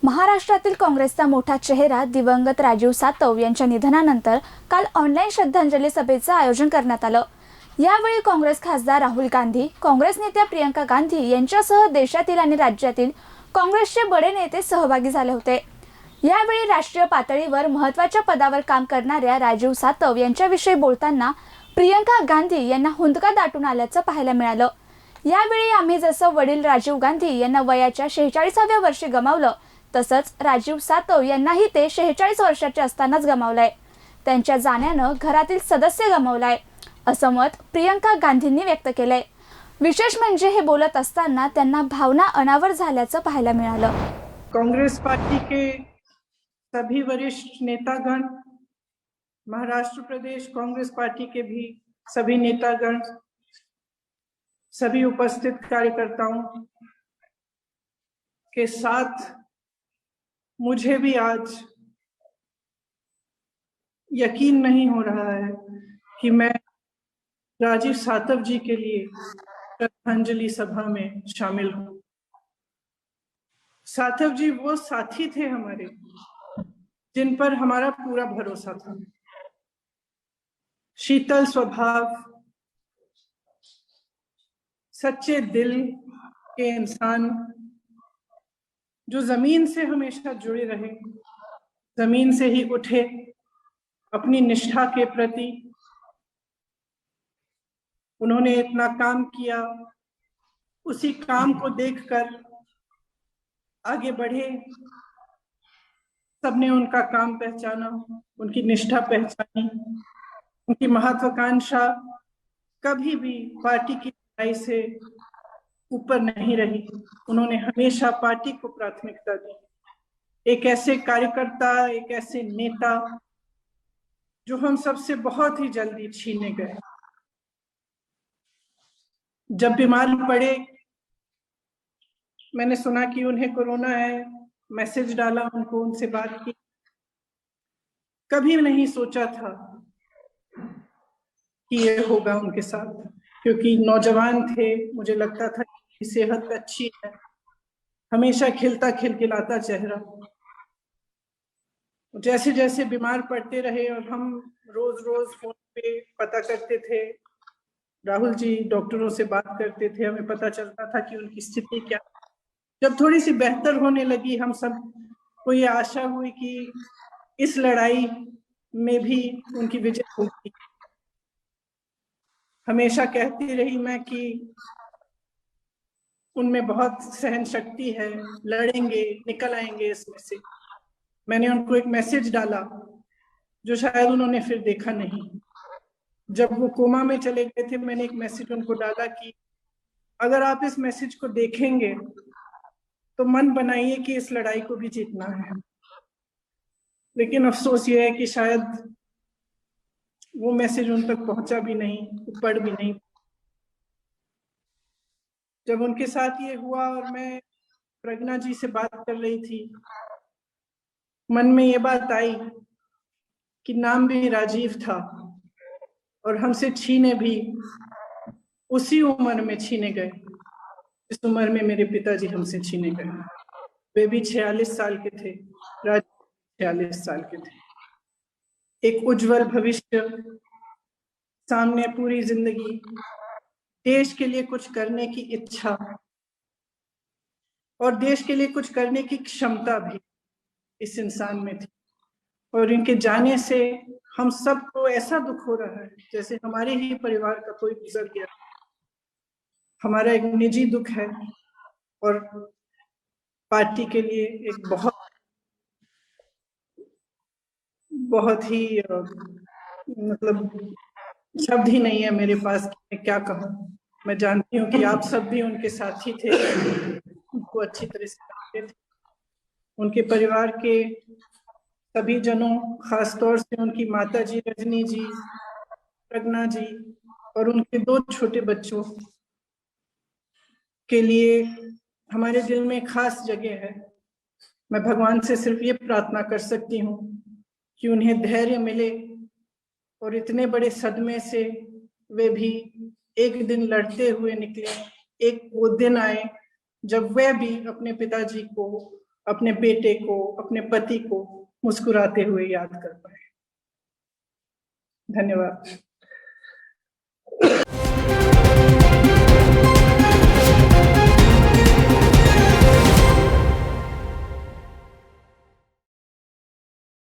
महाराष्ट्रातील काँग्रेसचा मोठा चेहरा दिवंगत राजीव सातव यांच्या निधनानंतर काल ऑनलाईन श्रद्धांजली सभेचं आयोजन करण्यात आलं। यावेळी काँग्रेस खासदार राहुल गांधी, काँग्रेस नेत्या प्रियंका गांधी यांच्यासह देशातील आणि राज्यातील काँग्रेसचे बडे नेते सहभागी झाले होते। यावेळी राष्ट्रीय पातळीवर महत्त्वाच्या पदावर काम करणाऱ्या राजीव सातव यांच्याविषयी बोलताना प्रियंका गांधी यांना हुंदका दाटून आल्याचं पाहायला मिळालं। यावेळी आम्ही जसं वडील राजीव गांधी यांना वयाच्या 46व्या वर्षी गमावलं, तसंच राजीव सातव यांनाही ते 46 वर्षाचे असतानाच गमावलंय। त्यांच्या जाण्यानं घरातील सदस्य गमावलाय असं मत प्रियंका गांधींनी व्यक्त केलंय। विशेष म्हणजे हे बोलत असताना त्यांना भावना अनावर झाल्याचं पाहायला मिळालं। कांग्रेस पार्टी के सभी वरिष्ठ नेतागण, महाराष्ट्र प्रदेश कांग्रेस पार्टी के भी सभी नेतागण, सभी उपस्थित कार्यकर्ताओं के साथ मुझे भी आज यकीन नहीं हो रहा है कि मैं राजीव सातव जी के लिए श्रद्धांजलि सभा में शामिल हूं। सातव जी वो साथी थे हमारे, जिन पर हमारा पूरा भरोसा था। शीतल स्वभाव, सच्चे दिल के इंसान, जो जमीन से हमेशा जुड़े रहे, जमीन से ही उठे, अपनी निष्ठा के प्रति उन्होंने इतना काम किया, उसी काम को देखकर आगे बढ़े। सबने उनका काम पहचाना, उनकी निष्ठा पहचानी, उनकी महत्वाकांक्षा कभी भी पार्टी की लड़ाई से ऊपर नहीं रही। उन्होंने हमेशा पार्टी को प्राथमिकता दी। एक ऐसे कार्यकर्ता, एक ऐसे नेता जो हम सबसे बहुत ही जल्दी छीने गए। जब बीमार पड़े, मैंने सुना कि उन्हें कोरोना है, मैसेज डाला उनको, उनसे बात की। कभी नहीं सोचा था कि ये होगा उनके साथ, क्योंकि नौजवान थे, मुझे लगता था कि सेहत अच्छी है, हमेशा खिलता खिलखिलाता चेहरा। जैसे जैसे बीमार पड़ते रहे और हम रोज रोज फोन पे पता करते थे, राहुल जी डॉक्टरों से बात करते थे, हमें पता चलता था कि उनकी स्थिति क्या। जब थोड़ी सी बेहतर होने लगी, हम सब को ये आशा हुई कि इस लड़ाई में भी उनकी विजय होगी। हमेशा कहती रही मैं कि उनमें बहुत सहन शक्ति है, लड़ेंगे, निकल आएंगे इसमें से। मैंने उनको एक मैसेज डाला जो शायद उन्होंने फिर देखा नहीं। जब वो कोमा में चले गए थे, मैंने एक मैसेज उनको डाला कि अगर आप इस मैसेज को देखेंगे तो मन बनाइए कि इस लड़ाई को भी जीतना है। लेकिन अफसोस ये है कि शायद वो मैसेज उन तक पहुंचा भी नहीं, पढ़ भी नहीं। जब उनके साथ ये हुआ और मैं प्रज्ञा जी से बात कर रही थी, मन में ये बात आई कि नाम भी राजीव था और हमसे छीने भी उसी उम्र में छीने गए जिस उम्र में मेरे पिताजी हमसे छीने गए। वे भी 46 साल के थे, राजीव 46 साल के थे। एक उज्जवल भविष्य सामने, पूरी जिंदगी देश के लिए कुछ करने की इच्छा और देश के लिए कुछ करने की क्षमता भी इस इंसान में थी। और इनके जाने से हम सबको ऐसा दुख हो रहा है जैसे हमारे ही परिवार का कोई गुजर गया। हमारा एक निजी दुख है और पार्टी के लिए एक बहुत ही मतलब शब्द ही नहीं है मेरे पास कि मैं क्या कहूँ। मैं जानती हूँ कि आप सब भी उनके साथी थे, उनको अच्छी तरह से जानते थे। उनके परिवार के सभी जनों, खासतौर से उनकी माता जी रजनी जी, प्रज्ञा जी और उनके 2 छोटे बच्चों के लिए हमारे दिल में खास जगह है। मैं भगवान से सिर्फ ये प्रार्थना कर सकती हूँ कि उन्हें धैर्य मिले और इतने बड़े सदमे से वे भी एक दिन लड़ते हुए निकले। एक वो दिन आए जब वे भी अपने पिताजी को अपने बेटे को, अपने पति को मुस्कुराते हुए याद कर पाए। धन्यवाद।